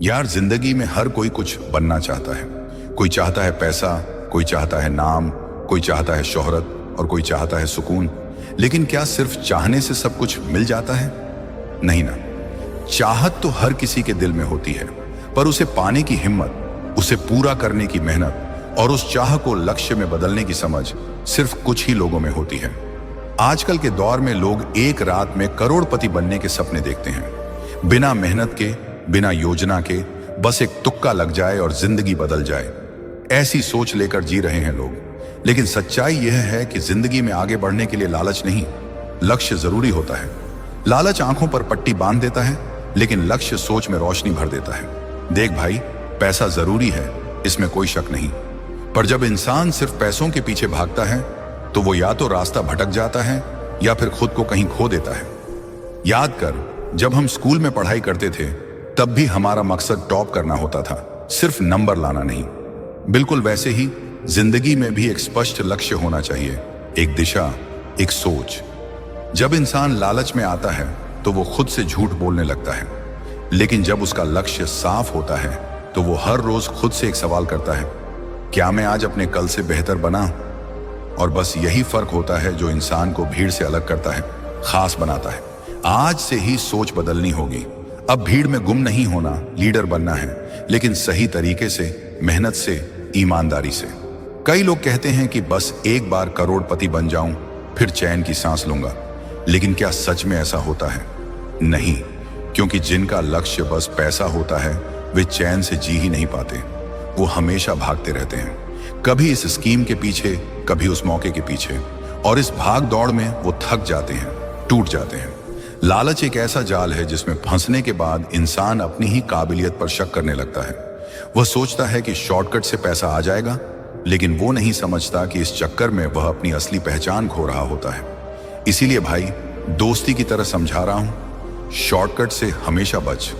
यार, जिंदगी में हर कोई कुछ बनना चाहता है। कोई चाहता है पैसा, कोई चाहता है नाम, कोई चाहता है शोहरत और कोई चाहता है सुकून। लेकिन क्या सिर्फ चाहने से सब कुछ मिल जाता है? नहीं ना। चाहत तो हर किसी के दिल में होती है, पर उसे पाने की हिम्मत, उसे पूरा करने की मेहनत और उस चाह को लक्ष्य में बदलने की समझ सिर्फ कुछ ही लोगों में होती है। आजकल के दौर में लोग एक रात में करोड़पति बनने के सपने देखते हैं, बिना मेहनत के, बिना योजना के। बस एक तुक्का लग जाए और जिंदगी बदल जाए, ऐसी सोच लेकर जी रहे हैं लोग। लेकिन सच्चाई यह है कि जिंदगी में आगे बढ़ने के लिए लालच नहीं, लक्ष्य जरूरी होता है। लालच आंखों पर पट्टी बांध देता है, लेकिन लक्ष्य सोच में रोशनी भर देता है। देख भाई, पैसा जरूरी है, इसमें कोई शक नहीं, पर जब इंसान सिर्फ पैसों के पीछे भागता है तो वो या तो रास्ता भटक जाता है या फिर खुद को कहीं खो देता है। याद कर, जब हम स्कूल में पढ़ाई करते थे तब भी हमारा मकसद टॉप करना होता था, सिर्फ नंबर लाना नहीं। बिल्कुल वैसे ही जिंदगी में भी एक स्पष्ट लक्ष्य होना चाहिए, एक दिशा, एक सोच। जब इंसान लालच में आता है तो वो खुद से झूठ बोलने लगता है, लेकिन जब उसका लक्ष्य साफ होता है तो वो हर रोज खुद से एक सवाल करता है, क्या मैं आज अपने कल से बेहतर बना? और बस यही फर्क होता है जो इंसान को भीड़ से अलग करता है, खास बनाता है। आज से ही सोच बदलनी होगी। अब भीड़ में गुम नहीं होना, लीडर बनना है, लेकिन सही तरीके से, मेहनत से, ईमानदारी से। कई लोग कहते हैं कि बस एक बार करोड़पति बन जाऊं फिर चैन की सांस लूंगा, लेकिन क्या सच में ऐसा होता है? नहीं, क्योंकि जिनका लक्ष्य बस पैसा होता है वे चैन से जी ही नहीं पाते। वो हमेशा भागते रहते हैं, कभी इस स्कीम के पीछे, कभी उस मौके के पीछे, और इस भाग दौड़ में वो थक जाते हैं, टूट जाते हैं। लालच एक ऐसा जाल है जिसमें फंसने के बाद इंसान अपनी ही काबिलियत पर शक करने लगता है। वह सोचता है कि शॉर्टकट से पैसा आ जाएगा, लेकिन वो नहीं समझता कि इस चक्कर में वह अपनी असली पहचान खो रहा होता है। इसीलिए भाई, दोस्ती की तरह समझा रहा हूं, शॉर्टकट से हमेशा बच।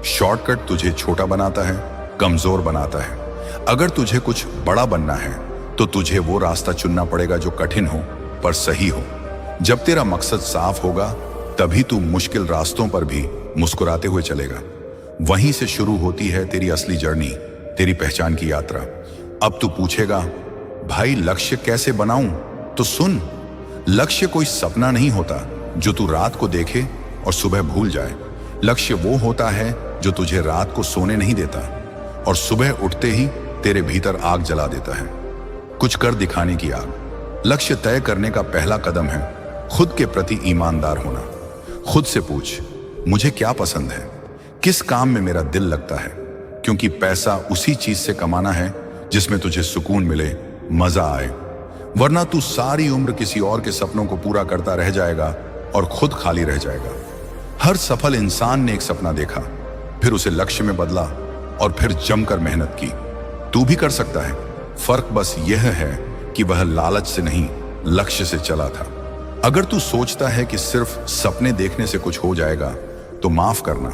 शॉर्टकट तुझे छोटा बनाता है, कमजोर बनाता है। अगर तुझे कुछ बड़ा बनना है तो तुझे वो रास्ता चुनना पड़ेगा जो कठिन हो पर सही हो। जब तेरा मकसद साफ होगा तभी तू मुश्किल रास्तों पर भी मुस्कुराते हुए चलेगा। वहीं से शुरू होती है तेरी असली जर्नी, तेरी पहचान की यात्रा। अब तू पूछेगा, भाई लक्ष्य कैसे बनाऊं? तो सुन, लक्ष्य कोई सपना नहीं होता जो तू रात को देखे और सुबह भूल जाए। लक्ष्य वो होता है जो तुझे रात को सोने नहीं देता और सुबह उठते ही तेरे भीतर आग जला देता है, कुछ कर दिखाने की आग। लक्ष्य तय करने का पहला कदम है खुद के प्रति ईमानदार होना। खुद से पूछ, मुझे क्या पसंद है, किस काम में मेरा दिल लगता है? क्योंकि पैसा उसी चीज से कमाना है जिसमें तुझे सुकून मिले, मजा आए। वरना तू सारी उम्र किसी और के सपनों को पूरा करता रह जाएगा और खुद खाली रह जाएगा। हर सफल इंसान ने एक सपना देखा, फिर उसे लक्ष्य में बदला और फिर जमकर मेहनत की। तू भी कर सकता है। फर्क बस यह है कि वह लालच से नहीं, लक्ष्य से चला था। अगर तू सोचता है कि सिर्फ सपने देखने से कुछ हो जाएगा तो माफ करना,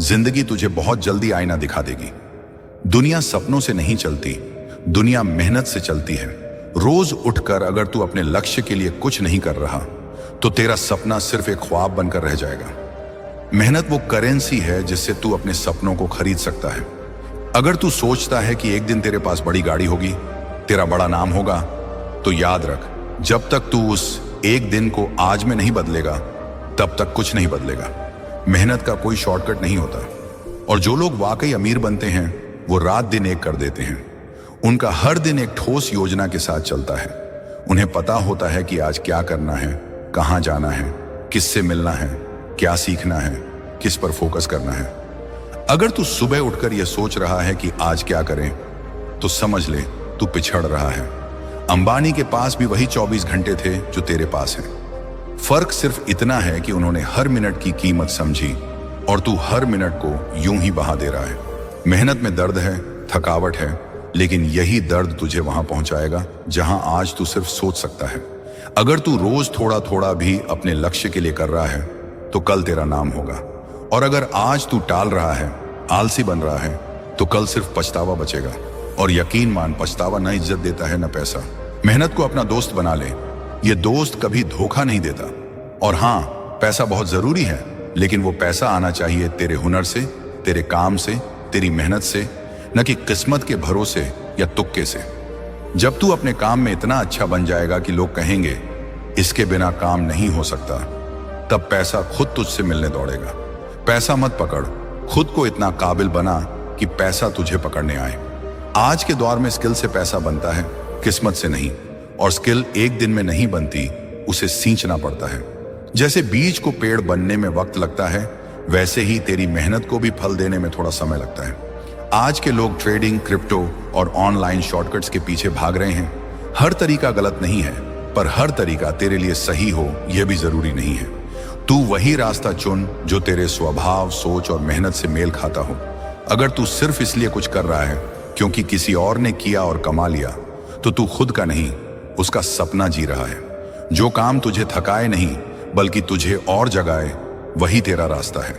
जिंदगी तुझे बहुत जल्दी आईना दिखा देगी। दुनिया सपनों से नहीं चलती, दुनिया मेहनत से चलती है। रोज उठकर अगर तू अपने लक्ष्य के लिए कुछ नहीं कर रहा तो तेरा सपना सिर्फ एक ख्वाब बनकर रह जाएगा। मेहनत वो करेंसी है जिससे तू अपने सपनों को खरीद सकता है। अगर तू सोचता है कि एक दिन तेरे पास बड़ी गाड़ी होगी, तेरा बड़ा नाम होगा, तो याद रख, जब तक तू उस एक दिन को आज में नहीं बदलेगा तब तक कुछ नहीं बदलेगा। मेहनत का कोई शॉर्टकट नहीं होता, और जो लोग वाकई अमीर बनते हैं वो रात दिन एक कर देते हैं। उनका हर दिन एक ठोस योजना के साथ चलता है। उन्हें पता होता है कि आज क्या करना है, कहां जाना है, किससे मिलना है, क्या सीखना है, किस पर फोकस करना है। अगर तू सुबह उठकर यह सोच रहा है कि आज क्या करें, तो समझ ले तू पिछड़ रहा है। अंबानी के पास भी वही 24 घंटे थे जो तेरे पास हैं। फर्क सिर्फ इतना है कि उन्होंने हर मिनट की कीमत समझी और तू हर मिनट को यूं ही बहा दे रहा है। मेहनत में दर्द है, थकावट है, लेकिन यही दर्द तुझे वहां पहुंचाएगा जहां आज तू सिर्फ सोच सकता है। अगर तू रोज थोड़ा थोड़ा भी अपने लक्ष्य के लिए कर रहा है तो कल तेरा नाम होगा, और अगर आज तू टाल रहा है, आलसी बन रहा है, तो कल सिर्फ पछतावा बचेगा। और यकीन मान, पछतावा न इज्जत देता है न पैसा। मेहनत को अपना दोस्त बना ले, ये दोस्त कभी धोखा नहीं देता। और हाँ, पैसा बहुत जरूरी है, लेकिन वो पैसा आना चाहिए तेरे हुनर से, तेरे काम से, तेरी मेहनत से, न कि किस्मत के भरोसे या तुक्के से। जब तू अपने काम में इतना अच्छा बन जाएगा कि लोग कहेंगे इसके बिना काम नहीं हो सकता, तब पैसा खुद तुझसे मिलने दौड़ेगा। पैसा मत पकड़, खुद को इतना काबिल बना कि पैसा तुझे पकड़ने आए। आज के दौर में स्किल से पैसा बनता है, किस्मत से नहीं। और स्किल एक दिन में नहीं बनती, उसे सींचना पड़ता है। जैसे बीज को पेड़ बनने में वक्त लगता है, वैसे ही तेरी मेहनत को भी फल देने में थोड़ा समय लगता है। आज के लोग ट्रेडिंग, क्रिप्टो और ऑनलाइन शॉर्टकट्स के पीछे भाग रहे हैं। हर तरीका गलत नहीं है, पर हर तरीका तेरे लिए सही हो यह भी जरूरी नहीं है। तू वही रास्ता चुन जो तेरे स्वभाव, सोच और मेहनत से मेल खाता हो। अगर तू सिर्फ इसलिए कुछ कर रहा है क्योंकि किसी और ने किया और कमा लिया, तो तू खुद का नहीं, उसका सपना जी रहा है। जो काम तुझे थकाए नहीं बल्कि तुझे और जगाए, वही तेरा रास्ता है।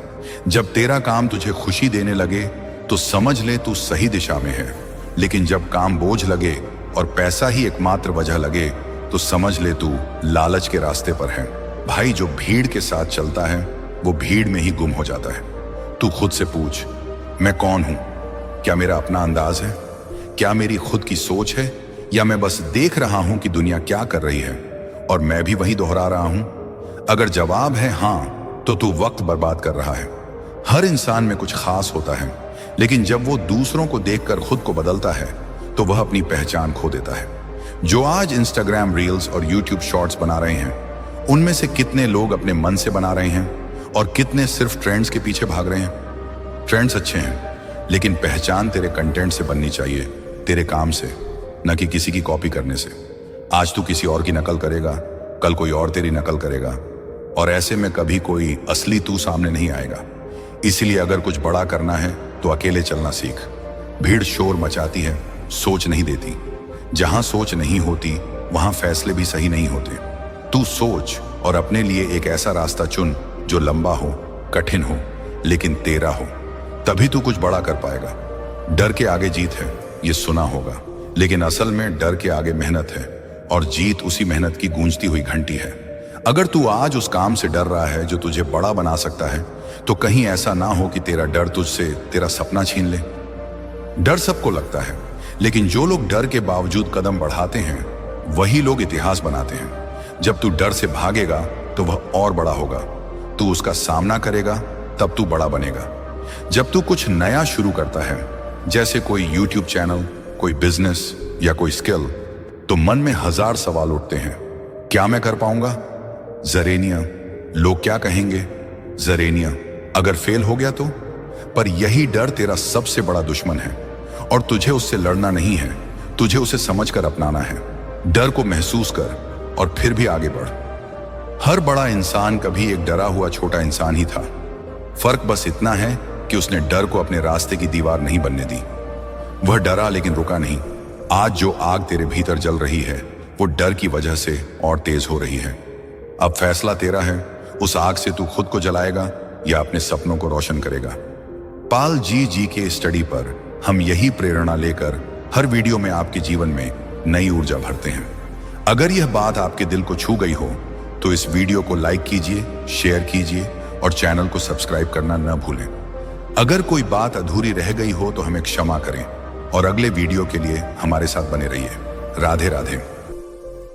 जब तेरा काम तुझे खुशी देने लगे तो समझ ले तू सही दिशा में है। लेकिन जब काम बोझ लगे और पैसा ही एकमात्र वजह लगे, तो समझ ले तू लालच के रास्ते पर है। भाई, जो भीड़ के साथ चलता है वो भीड़ में ही गुम हो जाता है। तू खुद से पूछ, मैं कौन हूं? क्या मेरा अपना अंदाज है? क्या मेरी खुद की सोच है? या मैं बस देख रहा हूं कि दुनिया क्या कर रही है और मैं भी वही दोहरा रहा हूं? अगर जवाब है हां, तो तू वक्त बर्बाद कर रहा है। हर इंसान में कुछ खास होता है, लेकिन जब वो दूसरों को देखकर खुद को बदलता है तो वह अपनी पहचान खो देता है। जो आज इंस्टाग्राम रील्स और यूट्यूब शॉर्ट्स बना रहे हैं, उनमें से कितने लोग अपने मन से बना रहे हैं और कितने सिर्फ ट्रेंड्स के पीछे भाग रहे हैं? ट्रेंड्स अच्छे हैं, लेकिन पहचान तेरे कंटेंट से बननी चाहिए, तेरे काम से, न कि किसी की कॉपी करने से। आज तू किसी और की नकल करेगा, कल कोई और तेरी नकल करेगा, और ऐसे में कभी कोई असली तू सामने नहीं आएगा। इसलिए अगर कुछ बड़ा करना है तो अकेले चलना सीख। भीड़ शोर मचाती है, सोच नहीं देती। जहां सोच नहीं होती वहां फैसले भी सही नहीं होते। तू सोच और अपने लिए एक ऐसा रास्ता चुन जो लंबा हो, कठिन हो, लेकिन तेरा हो। तभी तू कुछ बड़ा कर पाएगा। डर के आगे जीत है, ये सुना होगा, लेकिन असल में डर के आगे मेहनत है, और जीत उसी मेहनत की गूंजती हुई घंटी है। अगर तू आज उस काम से डर रहा है जो तुझे बड़ा बना सकता है, तो कहीं ऐसा ना हो कि तेरा डर तुझसे तेरा सपना छीन ले। डर सबको लगता है, लेकिन जो लोग डर के बावजूद कदम बढ़ाते हैं, वही लोग इतिहास बनाते हैं। जब तू डर से भागेगा तो वह और बड़ा होगा। तू उसका सामना करेगा, तब तू बड़ा बनेगा। जब तू कुछ नया शुरू करता है, जैसे कोई यूट्यूब चैनल, कोई बिजनेस या कोई स्किल, तो मन में हजार सवाल उठते हैं। क्या मैं कर पाऊंगा? जरेनिया। लोग क्या कहेंगे? जरेनिया। अगर फेल हो गया तो? पर यही डर तेरा सबसे बड़ा दुश्मन है, और तुझे उससे लड़ना नहीं है, तुझे उसे समझकर अपनाना है। डर को महसूस कर और फिर भी आगे बढ़। हर बड़ा इंसान कभी एक डरा हुआ छोटा इंसान ही था। फर्क बस इतना है कि उसने डर को अपने रास्ते की दीवार नहीं बनने दी। वह डरा लेकिन रुका नहीं। आज जो आग तेरे भीतर जल रही है, वो डर की वजह से और तेज हो रही है। अब फैसला तेरा है, उस आग से तू खुद को जलाएगा या अपने सपनों को रोशन करेगा। पाल जी के स्टडी पर हम यही प्रेरणा लेकर हर वीडियो में आपके जीवन में नई ऊर्जा भरते हैं। अगर यह बात आपके दिल को छू गई हो तो इस वीडियो को लाइक कीजिए, शेयर कीजिए और चैनल को सब्सक्राइब करना न भूलें। अगर कोई बात अधूरी रह गई हो तो हमें क्षमा करें, और अगले वीडियो के लिए हमारे साथ बने रहिए। राधे राधे।